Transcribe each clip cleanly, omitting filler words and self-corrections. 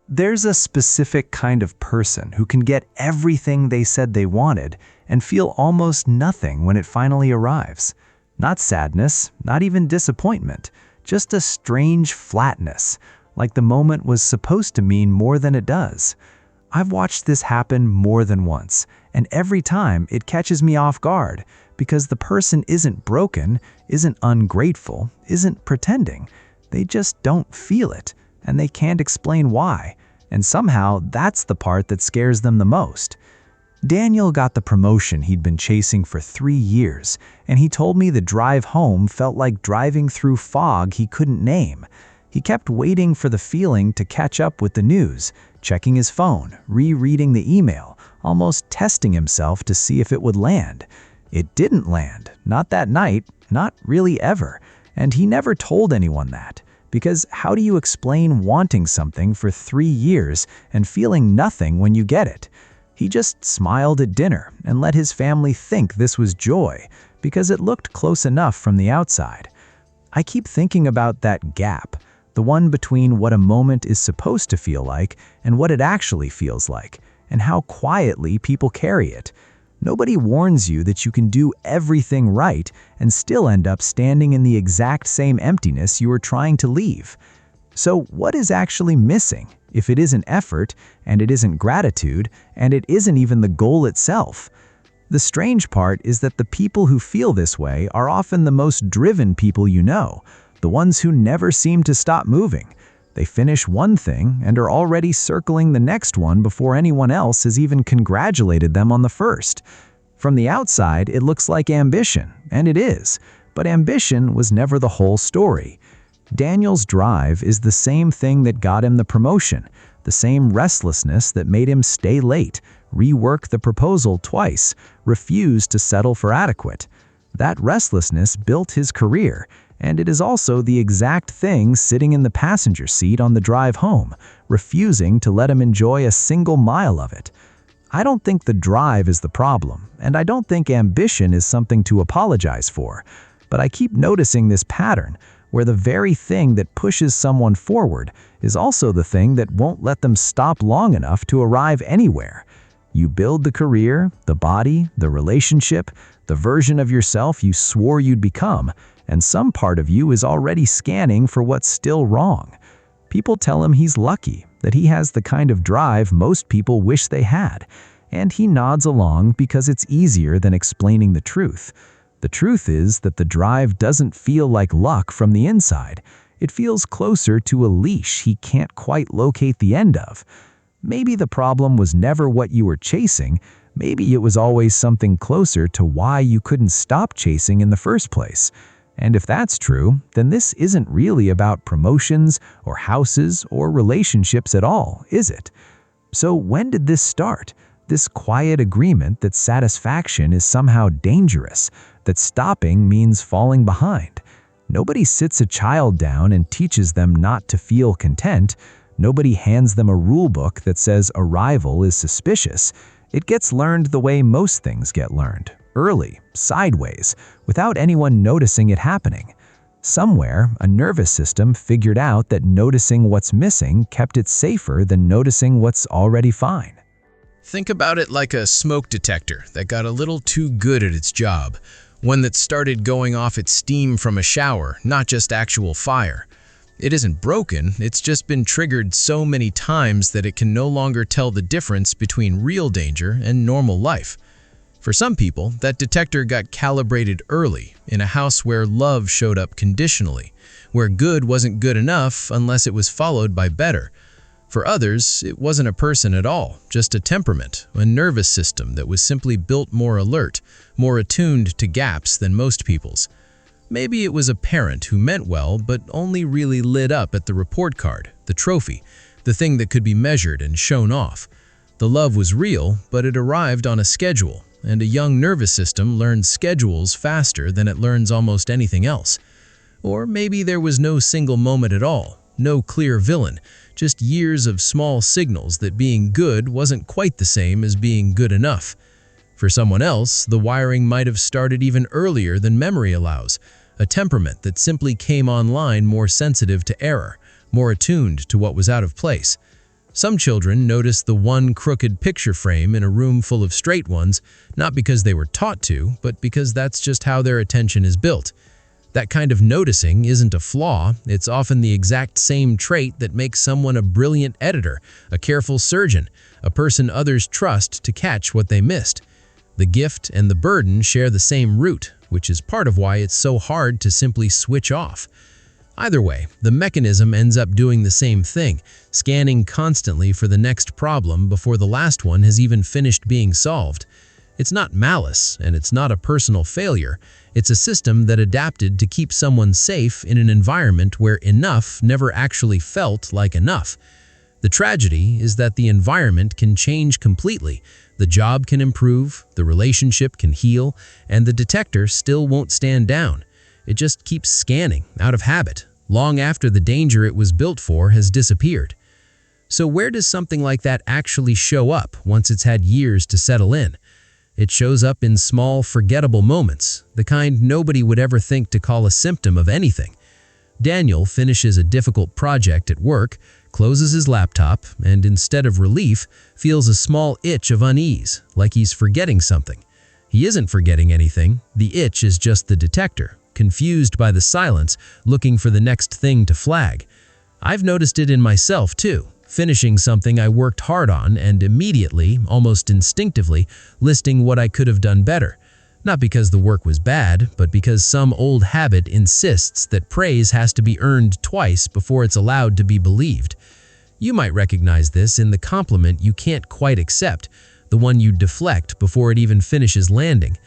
There's a specific kind of person who can get everything they said they wanted and feel almost nothing when it finally arrives. Not sadness, not even disappointment, just a strange flatness, like the moment was supposed to mean more than it does. I've watched this happen more than once, and every time it catches me off guard because the person isn't broken, isn't ungrateful, isn't pretending. They just don't feel it, and they can't explain why. And somehow that's the part that scares them the most. Daniel got the promotion he'd been chasing for 3 years, and he told me the drive home felt like driving through fog he couldn't name. He kept waiting for the feeling to catch up with the news, checking his phone, rereading the email, almost testing himself to see if it would land. It didn't land, not that night, not really ever, and he never told anyone that. Because how do you explain wanting something for 3 years and feeling nothing when you get it? He just smiled at dinner and let his family think this was joy, because it looked close enough from the outside. I keep thinking about that gap, the one between what a moment is supposed to feel like and what it actually feels like, and how quietly people carry it. Nobody warns you that you can do everything right and still end up standing in the exact same emptiness you were trying to leave. So what is actually missing if it isn't effort, and it isn't gratitude, and it isn't even the goal itself? The strange part is that the people who feel this way are often the most driven people you know, the ones who never seem to stop moving. They finish one thing and are already circling the next one before anyone else has even congratulated them on the first. From the outside, it looks like ambition, and it is, but ambition was never the whole story. Daniel's drive is the same thing that got him the promotion, the same restlessness that made him stay late, rework the proposal twice, refuse to settle for adequate. That restlessness built his career, and it is also the exact thing sitting in the passenger seat on the drive home, refusing to let him enjoy a single mile of it. I don't think the drive is the problem, and I don't think ambition is something to apologize for, but I keep noticing this pattern where the very thing that pushes someone forward is also the thing that won't let them stop long enough to arrive anywhere. You build the career, the body, the relationship, the version of yourself you swore you'd become, and some part of you is already scanning for what's still wrong. People tell him he's lucky, that he has the kind of drive most people wish they had, and he nods along because it's easier than explaining the truth. The truth is that the drive doesn't feel like luck from the inside. It feels closer to a leash he can't quite locate the end of. Maybe the problem was never what you were chasing. Maybe it was always something closer to why you couldn't stop chasing in the first place. And if that's true, then this isn't really about promotions or houses or relationships at all, is it? So when did this start? This quiet agreement that satisfaction is somehow dangerous, that stopping means falling behind. Nobody sits a child down and teaches them not to feel content. Nobody hands them a rule book that says arrival is suspicious. It gets learned the way most things get learned, early, sideways, without anyone noticing it happening. Somewhere, a nervous system figured out that noticing what's missing kept it safer than noticing what's already fine. Think about it like a smoke detector that got a little too good at its job, one that started going off its steam from a shower, not just actual fire. It isn't broken, it's just been triggered so many times that it can no longer tell the difference between real danger and normal life. For some people, that detector got calibrated early, in a house where love showed up conditionally, where good wasn't good enough unless it was followed by better. For others, it wasn't a person at all, just a temperament, a nervous system that was simply built more alert, more attuned to gaps than most people's. Maybe it was a parent who meant well but only really lit up at the report card, the trophy, the thing that could be measured and shown off. The love was real, but it arrived on a schedule, and a young nervous system learns schedules faster than it learns almost anything else. Or maybe there was no single moment at all, no clear villain, just years of small signals that being good wasn't quite the same as being good enough. For someone else, the wiring might have started even earlier than memory allows, a temperament that simply came online more sensitive to error, more attuned to what was out of place. Some children notice the one crooked picture frame in a room full of straight ones, not because they were taught to, but because that's just how their attention is built. That kind of noticing isn't a flaw, it's often the exact same trait that makes someone a brilliant editor, a careful surgeon, a person others trust to catch what they missed. The gift and the burden share the same root, which is part of why it's so hard to simply switch off. Either way, the mechanism ends up doing the same thing, scanning constantly for the next problem before the last one has even finished being solved. It's not malice, and it's not a personal failure. It's a system that adapted to keep someone safe in an environment where enough never actually felt like enough. The tragedy is that the environment can change completely. The job can improve, the relationship can heal, and the detector still won't stand down. It just keeps scanning, out of habit, long after the danger it was built for has disappeared. So where does something like that actually show up once it's had years to settle in? It shows up in small, forgettable moments, the kind nobody would ever think to call a symptom of anything. Daniel finishes a difficult project at work, closes his laptop, and instead of relief, feels a small itch of unease, like he's forgetting something. He isn't forgetting anything, the itch is just the detector, confused by the silence, looking for the next thing to flag. I've noticed it in myself too, finishing something I worked hard on and immediately, almost instinctively, listing what I could have done better. Not because the work was bad, but because some old habit insists that praise has to be earned twice before it's allowed to be believed. You might recognize this in the compliment you can't quite accept, the one you deflect before it even finishes landing.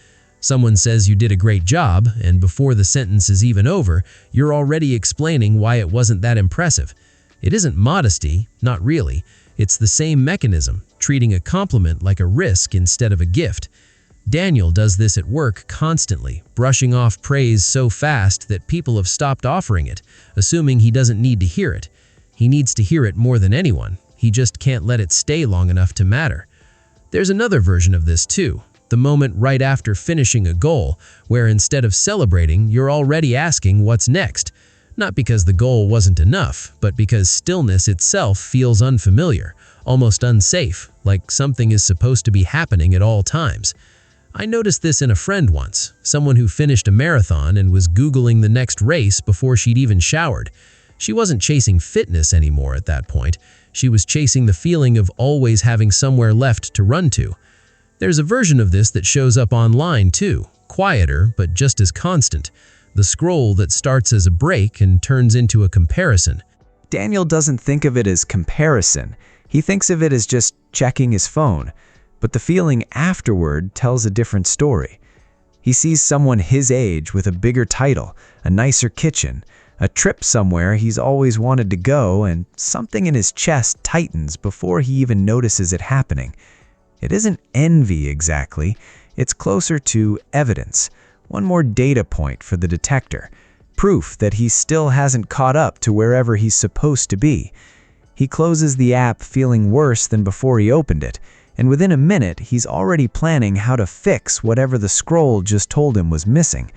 Someone says you did a great job, and before the sentence is even over, you're already explaining why it wasn't that impressive. It isn't modesty, not really. It's the same mechanism, treating a compliment like a risk instead of a gift. Daniel does this at work constantly, brushing off praise so fast that people have stopped offering it, assuming he doesn't need to hear it. He needs to hear it more than anyone. He just can't let it stay long enough to matter. There's another version of this too. The moment right after finishing a goal, where instead of celebrating, you're already asking what's next. Not because the goal wasn't enough, but because stillness itself feels unfamiliar, almost unsafe, like something is supposed to be happening at all times. I noticed this in a friend once, someone who finished a marathon and was Googling the next race before she'd even showered. She wasn't chasing fitness anymore at that point. She was chasing the feeling of always having somewhere left to run to. There's a version of this that shows up online too, quieter but just as constant. The scroll that starts as a break and turns into a comparison. Daniel doesn't think of it as comparison. He thinks of it as just checking his phone. But the feeling afterward tells a different story. He sees someone his age with a bigger title, a nicer kitchen, a trip somewhere he's always wanted to go, and something in his chest tightens before he even notices it happening. It isn't envy exactly, it's closer to evidence, one more data point for the detector, proof that he still hasn't caught up to wherever he's supposed to be. He closes the app feeling worse than before he opened it, and within a minute he's already planning how to fix whatever the scroll just told him was missing.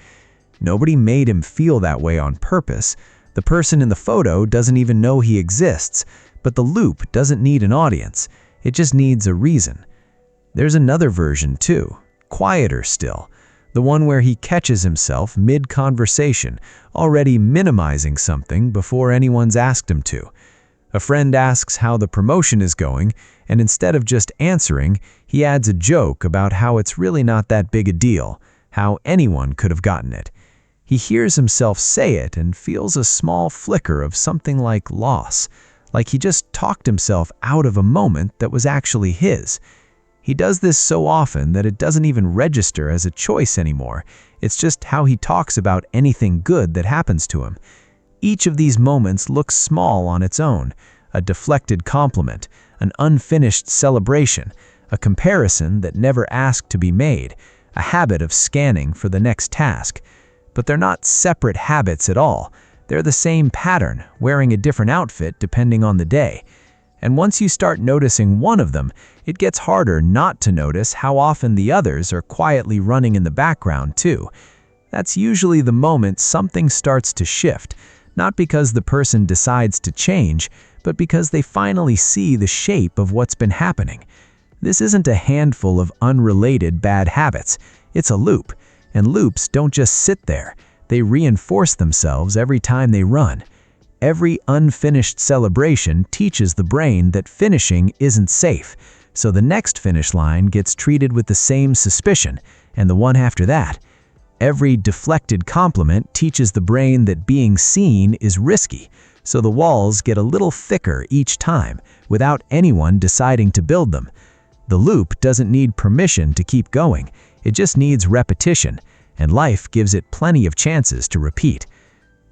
Nobody made him feel that way on purpose. The person in the photo doesn't even know he exists, but the loop doesn't need an audience. It just needs a reason. There's another version too, quieter still, the one where he catches himself mid-conversation, already minimizing something before anyone's asked him to. A friend asks how the promotion is going, and instead of just answering, he adds a joke about how it's really not that big a deal, how anyone could have gotten it. He hears himself say it and feels a small flicker of something like loss, like he just talked himself out of a moment that was actually his. He does this so often that it doesn't even register as a choice anymore. It's just how he talks about anything good that happens to him. Each of these moments looks small on its own, a deflected compliment, an unfinished celebration, a comparison that never asked to be made, a habit of scanning for the next task. But they're not separate habits at all. They're the same pattern, wearing a different outfit depending on the day. And once you start noticing one of them, it gets harder not to notice how often the others are quietly running in the background too. That's usually the moment something starts to shift, not because the person decides to change, but because they finally see the shape of what's been happening. This isn't a handful of unrelated bad habits. It's a loop, and loops don't just sit there. They reinforce themselves every time they run. Every unfinished celebration teaches the brain that finishing isn't safe, so the next finish line gets treated with the same suspicion, and the one after that. Every deflected compliment teaches the brain that being seen is risky, so the walls get a little thicker each time, without anyone deciding to build them. The loop doesn't need permission to keep going, it just needs repetition, and life gives it plenty of chances to repeat.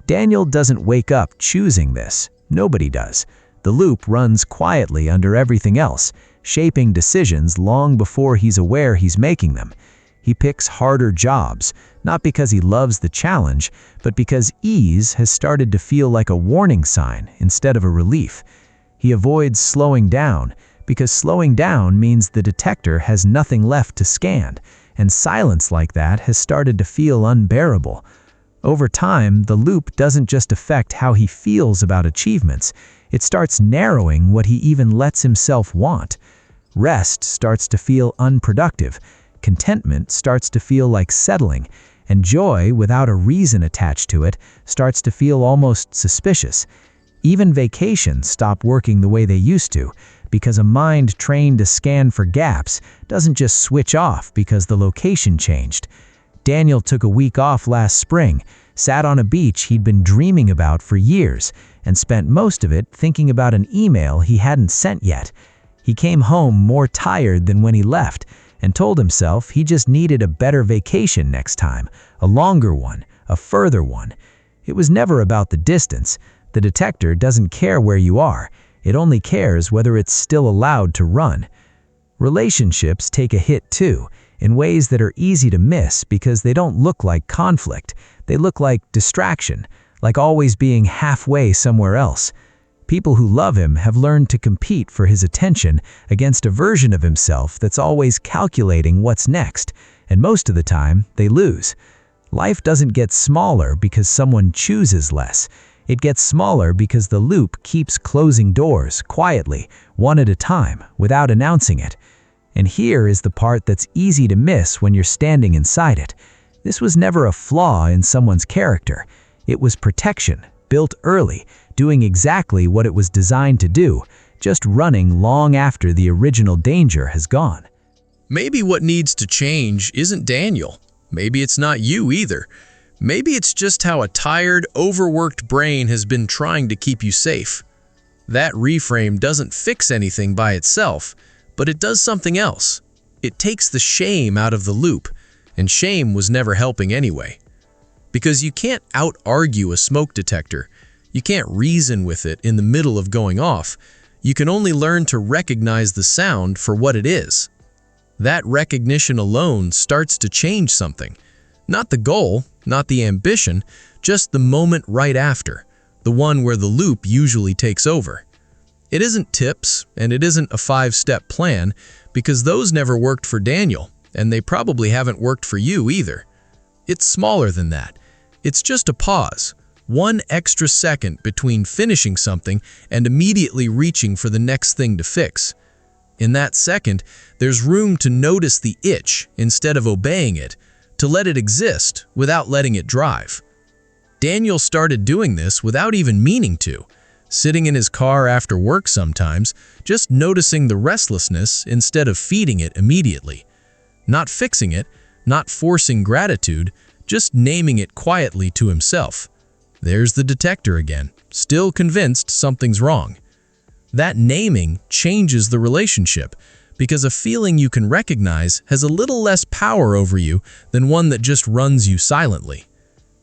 Daniel doesn't wake up choosing this. Nobody does. The loop runs quietly under everything else, shaping decisions long before he's aware he's making them. He picks harder jobs, not because he loves the challenge, but because ease has started to feel like a warning sign instead of a relief. He avoids slowing down, because slowing down means the detector has nothing left to scan, and silence like that has started to feel unbearable. Over time, the loop doesn't just affect how he feels about achievements, it starts narrowing what he even lets himself want. Rest starts to feel unproductive, contentment starts to feel like settling, and joy without a reason attached to it starts to feel almost suspicious. Even vacations stop working the way they used to, because a mind trained to scan for gaps doesn't just switch off because the location changed. Daniel took a week off last spring, sat on a beach he'd been dreaming about for years, and spent most of it thinking about an email he hadn't sent yet. He came home more tired than when he left, and told himself he just needed a better vacation next time, a longer one, a further one. It was never about the distance. The detector doesn't care where you are, it only cares whether it's still allowed to run. Relationships take a hit too, in ways that are easy to miss because they don't look like conflict. They look like distraction, like always being halfway somewhere else. People who love him have learned to compete for his attention against a version of himself that's always calculating what's next, and most of the time, they lose. Life doesn't get smaller because someone chooses less. It gets smaller because the loop keeps closing doors quietly, one at a time, without announcing it. And here is the part that's easy to miss when you're standing inside it. This was never a flaw in someone's character. It was protection, built early, doing exactly what it was designed to do, just running long after the original danger has gone. Maybe what needs to change isn't Daniel. Maybe it's not you either. Maybe it's just how a tired, overworked brain has been trying to keep you safe. That reframe doesn't fix anything by itself, but it does something else. It takes the shame out of the loop, and shame was never helping anyway. Because you can't out-argue a smoke detector. You can't reason with it in the middle of going off. You can only learn to recognize the sound for what it is. That recognition alone starts to change something. Not the goal, not the ambition, just the moment right after, the one where the loop usually takes over. It isn't tips, and it isn't a 5-step plan, because those never worked for Daniel, and they probably haven't worked for you either. It's smaller than that. It's just a pause, one extra second between finishing something and immediately reaching for the next thing to fix. In that second, there's room to notice the itch instead of obeying it, to let it exist without letting it drive. Daniel started doing this without even meaning to, sitting in his car after work sometimes, just noticing the restlessness instead of feeding it immediately. Not fixing it, not forcing gratitude, just naming it quietly to himself. There's the detector again, still convinced something's wrong. That naming changes the relationship, because a feeling you can recognize has a little less power over you than one that just runs you silently.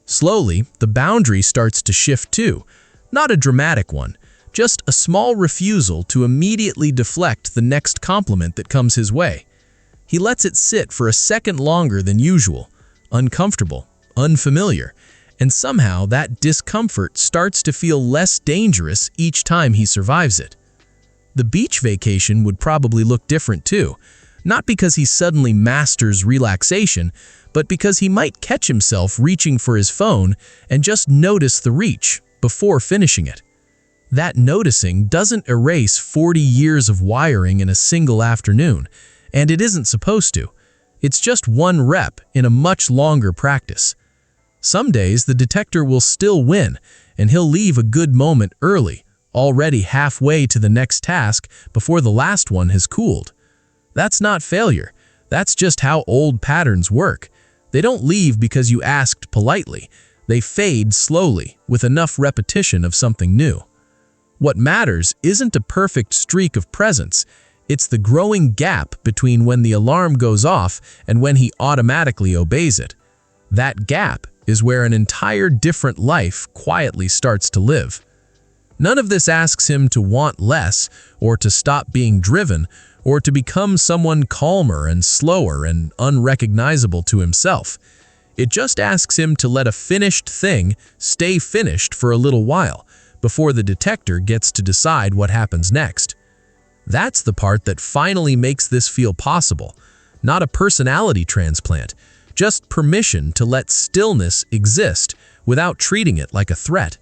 Slowly, the boundary starts to shift too. Not a dramatic one, just a small refusal to immediately deflect the next compliment that comes his way. He lets it sit for a second longer than usual, uncomfortable, unfamiliar, and somehow that discomfort starts to feel less dangerous each time he survives it. The beach vacation would probably look different too, not because he suddenly masters relaxation, but because he might catch himself reaching for his phone and just notice the reach before finishing it. That noticing doesn't erase 40 years of wiring in a single afternoon, and it isn't supposed to. It's just one rep in a much longer practice. Some days the detector will still win, and he'll leave a good moment early, already halfway to the next task before the last one has cooled. That's not failure. That's just how old patterns work. They don't leave because you asked politely. They fade slowly with enough repetition of something new. What matters isn't a perfect streak of presence. It's the growing gap between when the alarm goes off and when he automatically obeys it. That gap is where an entire different life quietly starts to live. None of this asks him to want less, or to stop being driven, or to become someone calmer and slower and unrecognizable to himself. It just asks him to let a finished thing stay finished for a little while, before the detector gets to decide what happens next. That's the part that finally makes this feel possible. Not a personality transplant, just permission to let stillness exist without treating it like a threat.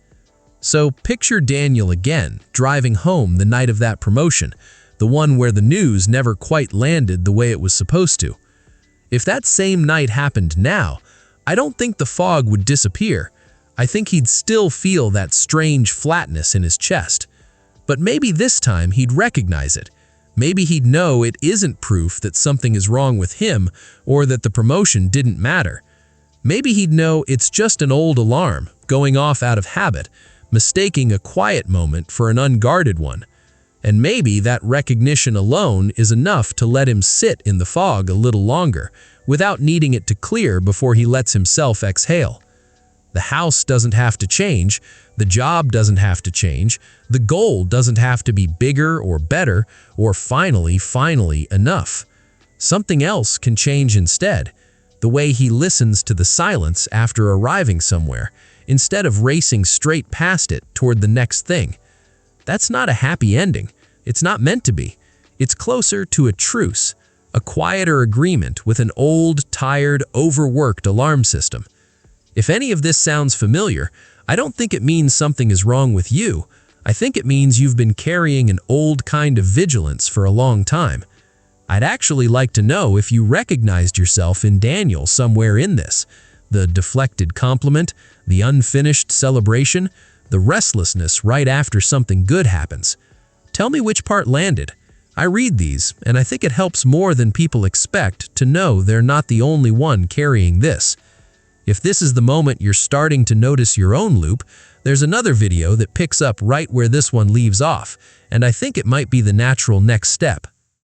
So picture Daniel again, driving home the night of that promotion, the one where the news never quite landed the way it was supposed to. If that same night happened now, I don't think the fog would disappear. I think he'd still feel that strange flatness in his chest. But maybe this time he'd recognize it. Maybe he'd know it isn't proof that something is wrong with him or that the promotion didn't matter. Maybe he'd know it's just an old alarm going off out of habit, mistaking a quiet moment for an unguarded one. And maybe that recognition alone is enough to let him sit in the fog a little longer, without needing it to clear before he lets himself exhale. The house doesn't have to change, the job doesn't have to change, the goal doesn't have to be bigger or better or finally enough. Something else can change instead, the way he listens to the silence after arriving somewhere, instead of racing straight past it toward the next thing. That's not a happy ending. It's not meant to be. It's closer to a truce, a quieter agreement with an old, tired, overworked alarm system. If any of this sounds familiar, I don't think it means something is wrong with you. I think it means you've been carrying an old kind of vigilance for a long time. I'd actually like to know if you recognized yourself in Daniel somewhere in this. The deflected compliment, the unfinished celebration, the restlessness right after something good happens. Tell me which part landed. I read these, and I think it helps more than people expect to know they're not the only one carrying this. If this is the moment you're starting to notice your own loop, there's another video that picks up right where this one leaves off, and I think it might be the natural next step.